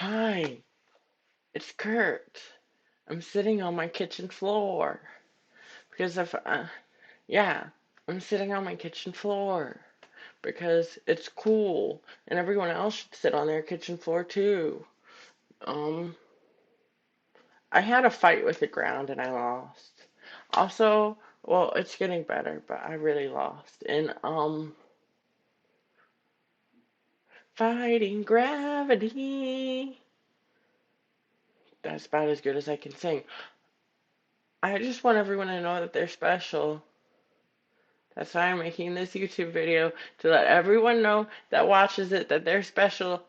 Hi, it's Kurt. I'm sitting on my kitchen floor because yeah, I'm sitting on my kitchen floor because it's cool and everyone else should sit on their kitchen floor too. Um, I had a fight with the ground and I lost. Also, well, it's getting better, but I really lost. And fighting gravity. That's about as good as I can sing. I just want everyone to know that they're special. That's why I'm making this YouTube video to let everyone know that watches it that they're special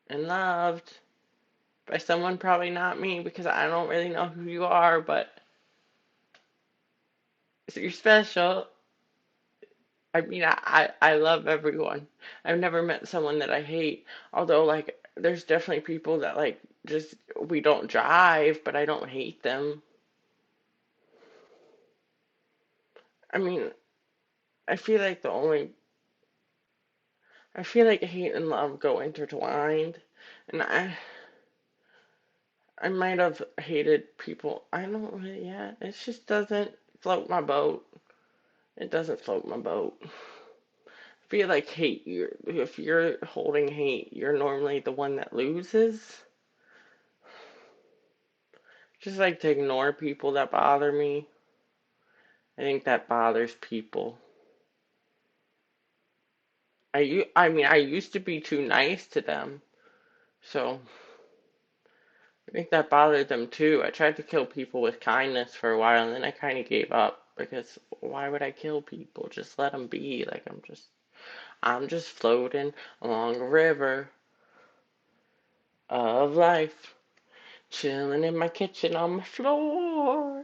and loved by someone, probably not me because I don't really know who you are, but you're special. I mean, I love everyone. I've never met someone that I hate, although, like, there's definitely people that, like, just we don't jive, but I don't hate them. I mean, I feel like the only, I feel like hate and love go intertwined, and I might have hated people. I don't really, yeah, it just doesn't float my boat. It doesn't float my boat. I feel like if you're holding hate, you're normally the one that loses. Just like to ignore people that bother me. I think that bothers people. I mean, I used to be too nice to them, so I think that bothered them too. I tried to kill people with kindness for a while, and then I kind of gave up because why would I kill people? Just let them be. Like I'm just floating along a river of life, chilling in my kitchen on my floor.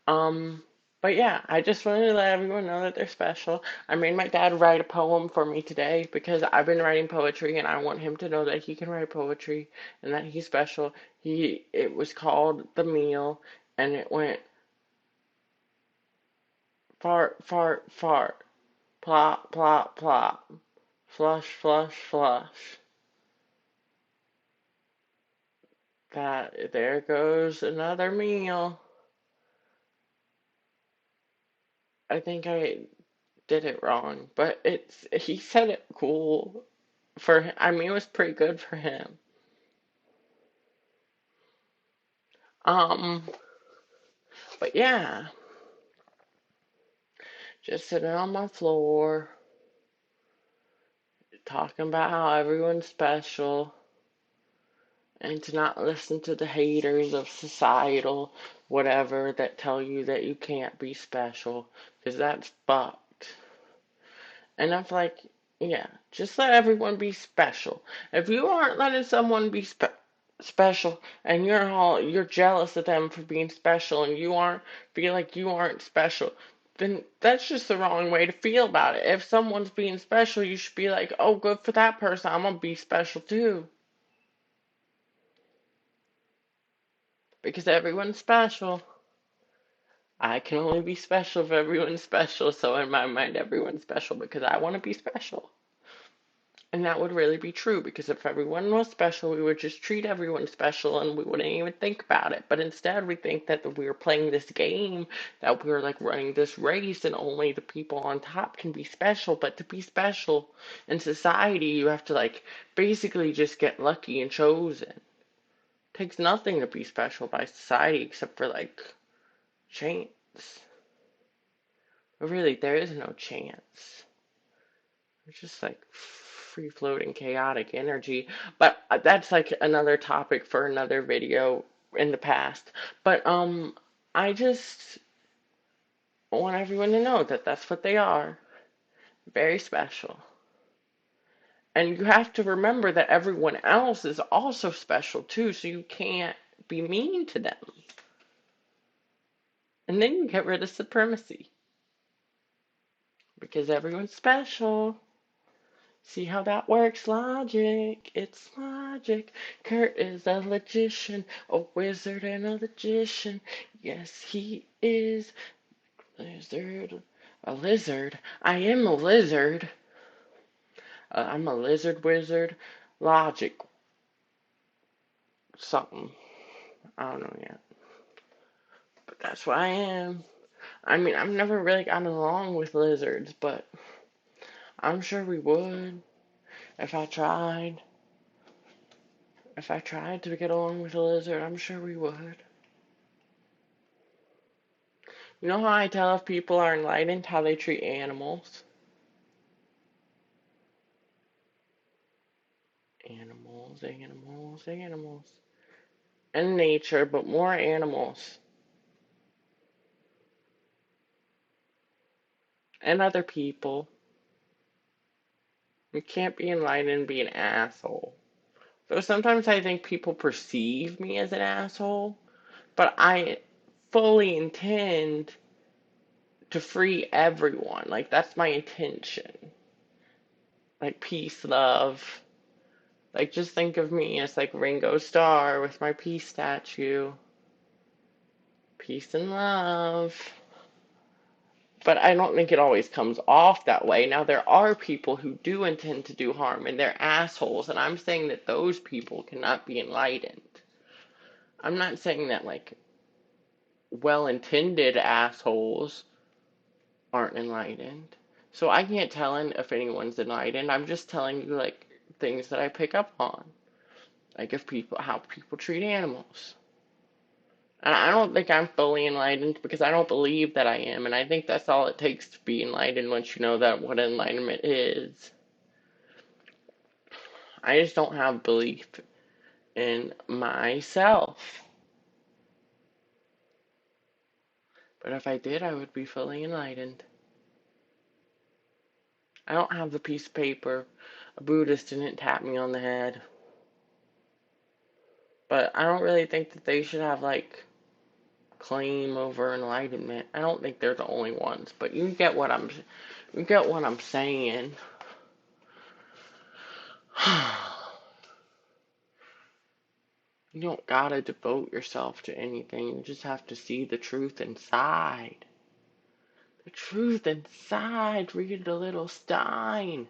Um, but yeah, I just wanted to let everyone know that they're special. I made my dad write a poem for me today because I've been writing poetry and I want him to know that he can write poetry and that he's special. It was called The Meal and it went fart, fart, fart, plop, plop, plop, flush, flush, flush. That there goes another meal. I think I did it wrong, but he said it cool I mean it was pretty good for him. Um, but yeah, just sitting on my floor talking about how everyone's special and to not listen to the haters of societal whatever that tell you that you can't be special because that's fucked. And I'm like, yeah, just let everyone be special. If you aren't letting someone be special and you're jealous of them for being special and you aren't feel like you aren't special, then that's just the wrong way to feel about it. If someone's being special, you should be like, "Oh, good for that person. I'm gonna be special too." Because everyone's special. I can only be special if everyone's special, so in my mind everyone's special because I want to be special. And that would really be true because if everyone was special, we would just treat everyone special and we wouldn't even think about it. But instead, we think that we are playing this game, that we're like running this race, and only the people on top can be special. But to be special in society, you have to like basically just get lucky and chosen. It takes nothing to be special by society except for like chance. But really, there is no chance. It's just like free floating chaotic energy. But that's like another topic for another video in the past. But I just want everyone to know that that's what they are. Very special. And you have to remember that everyone else is also special too, so you can't be mean to them. And then you get rid of supremacy because everyone's special. See how that works? Logic. It's logic. Kurt is a logician, a wizard and a logician. Yes, he is. Lizard. A lizard. I am a lizard. I'm a lizard wizard. Logic something. I don't know yet. But that's what I am. I mean, I've never really gotten along with lizards, but I'm sure we would if I tried. If I tried to get along with a lizard, I'm sure we would. You know how I tell if people are enlightened? How they treat animals. Animals, animals, animals. And nature, but more animals. And other people. You can't be enlightened and be an asshole. So sometimes I think people perceive me as an asshole, but I fully intend to free everyone. Like, that's my intention. Like, peace, love. Like, just think of me as like Ringo Starr with my peace statue. Peace and love. But I don't think it always comes off that way. Now, there are people who do intend to do harm, and they're assholes, and I'm saying that those people cannot be enlightened. I'm not saying that, like, well intended assholes aren't enlightened. So I can't tell if anyone's enlightened. I'm just telling you, like, things that I pick up on. Like, if people, how people treat animals. And I don't think I'm fully enlightened because I don't believe that I am. And I think that's all it takes to be enlightened once you know that what enlightenment is. I just don't have belief in myself. But if I did, I would be fully enlightened. I don't have the piece of paper. A Buddhist didn't tap me on the head. But I don't really think that they should have, like, claim over enlightenment. I don't think they're the only ones. But you get what I'm saying. You don't gotta devote yourself to anything. You just have to see the truth inside. The truth inside. Read a little Stein.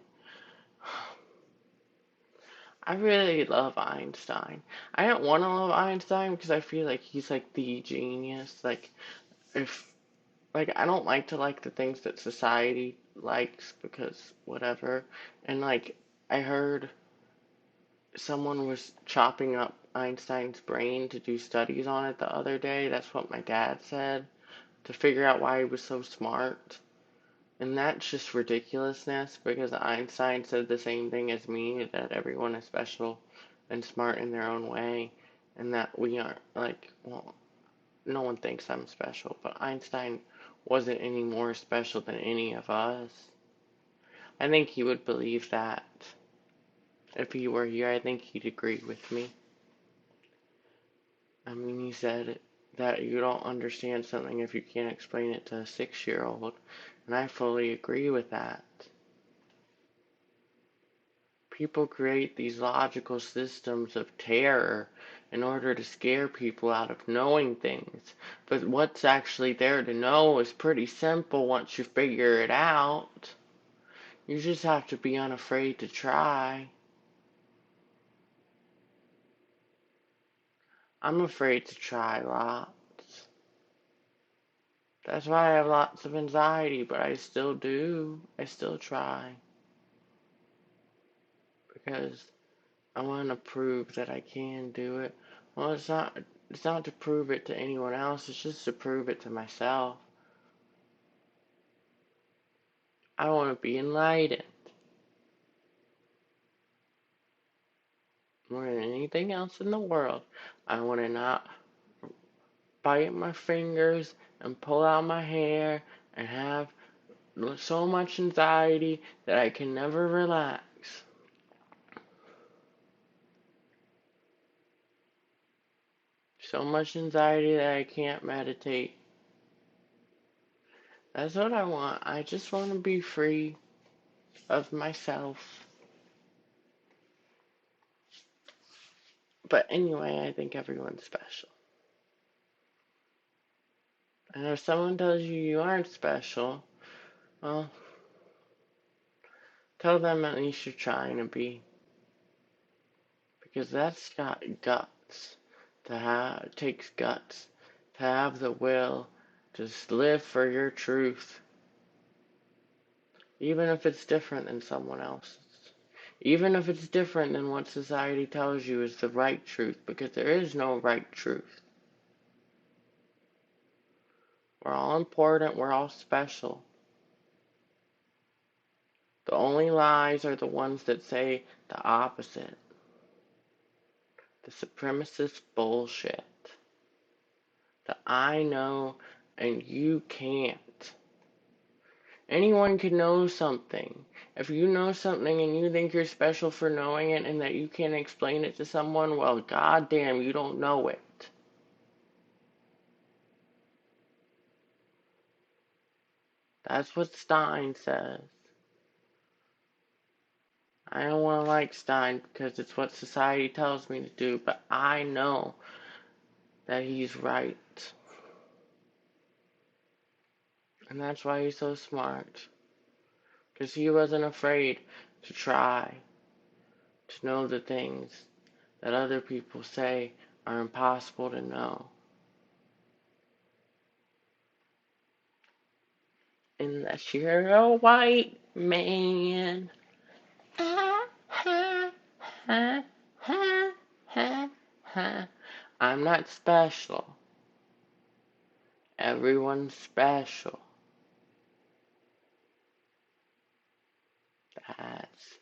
I really love Einstein. I don't want to love Einstein because I feel like he's like the genius. Like, if, like, I don't like to like the things that society likes because whatever. And, like, I heard someone was chopping up Einstein's brain to do studies on it the other day. That's what my dad said. To figure out why he was so smart. And that's just ridiculousness because Einstein said the same thing as me, that everyone is special and smart in their own way, and that we aren't, like, well, no one thinks I'm special, but Einstein wasn't any more special than any of us. I think he would believe that. If he were here, I think he'd agree with me. I mean, he said that you don't understand something if you can't explain it to a 6-year-old, and I fully agree with that. People create these logical systems of terror in order to scare people out of knowing things. But what's actually there to know is pretty simple once you figure it out. You just have to be unafraid to try. I'm afraid to try lots. That's why I have lots of anxiety, but I still do. I still try. Because I want to prove that I can do it. Well, it's not to prove it to anyone else, it's just to prove it to myself. I want to be enlightened more than anything else in the world. I want to not bite my fingers and pull out my hair and have so much anxiety that I can never relax. So much anxiety that I can't meditate. That's what I want. I just want to be free of myself. But anyway, I think everyone's special. And if someone tells you you aren't special, well, Tell them at least you're trying to be. Because that's got guts. It takes guts to have the will to live for your truth. Even if it's different than someone else's. Even if it's different than what society tells you is the right truth. Because there is no right truth. We're all important. We're all special. The only lies are the ones that say the opposite. The supremacist bullshit. The I know and you can't. Anyone can know something. If you know something and you think you're special for knowing it and that you can't explain it to someone, well, goddamn, you don't know it. That's what Stein says. I don't want to like Stein because it's what society tells me to do, but I know that he's right. And that's why he's so smart. Because he wasn't afraid to try to know the things that other people say are impossible to know. Unless you're a white man. Ha, ha, ha, ha, ha, ha. I'm not special. Everyone's special. That's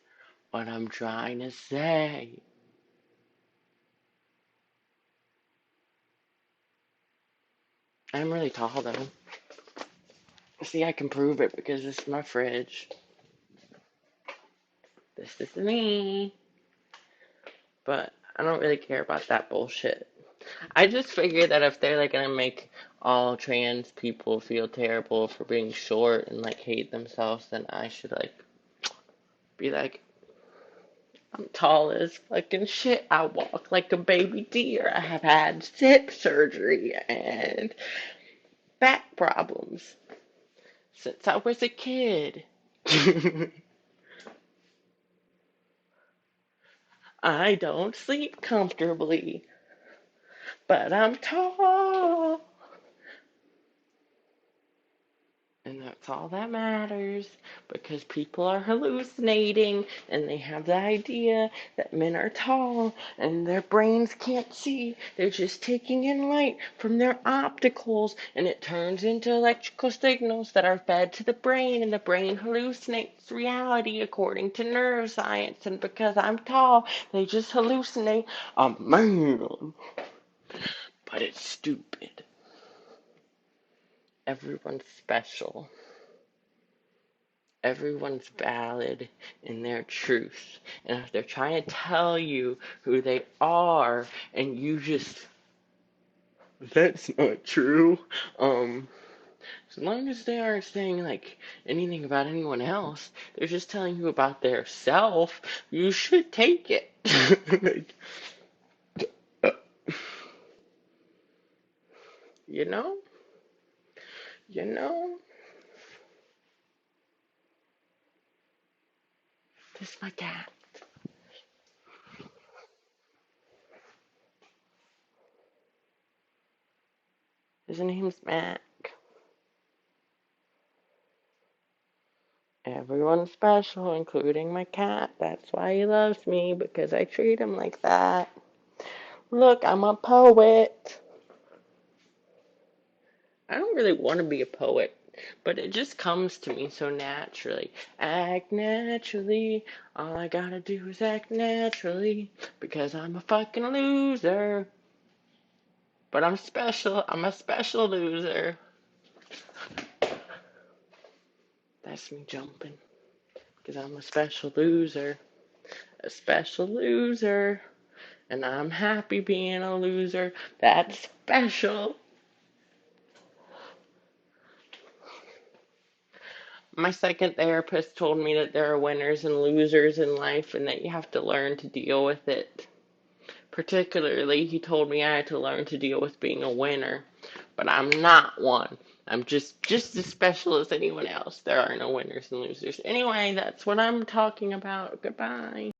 what I'm trying to say. I'm really tall though. See, I can prove it because this is my fridge. This is me. But I don't really care about that bullshit. I just figure that if they're like gonna make all trans people feel terrible for being short and like hate themselves, then I should like be like, I'm tall as fucking shit. I walk like a baby deer. I have had hip surgery and back problems since I was a kid. I don't sleep comfortably, but I'm tall. And that's all that matters because people are hallucinating and they have the idea that men are tall and their brains can't see. They're just taking in light from their opticals and it turns into electrical signals that are fed to the brain and the brain hallucinates reality according to neuroscience. And because I'm tall, they just hallucinate a man. But it's stupid. Everyone's special. Everyone's valid in their truth. And if they're trying to tell you who they are and you just, that's not true. As long as they aren't saying like anything about anyone else, they're just telling you about their self, you should take it. Like, you know? You know? This is my cat. His name's Mac. Everyone's special, including my cat. That's why he loves me, because I treat him like that. Look, I'm a poet. I don't really want to be a poet, but it just comes to me so naturally. Act naturally. All I gotta do is act naturally, because I'm a fucking loser. But I'm special. I'm a special loser. That's me jumping, because I'm a special loser. A special loser. And I'm happy being a loser. That's special. My second therapist told me that there are winners and losers in life and that you have to learn to deal with it. Particularly, he told me I had to learn to deal with being a winner, but I'm not one. I'm just as special as anyone else. There are no winners and losers. Anyway, that's what I'm talking about. Goodbye.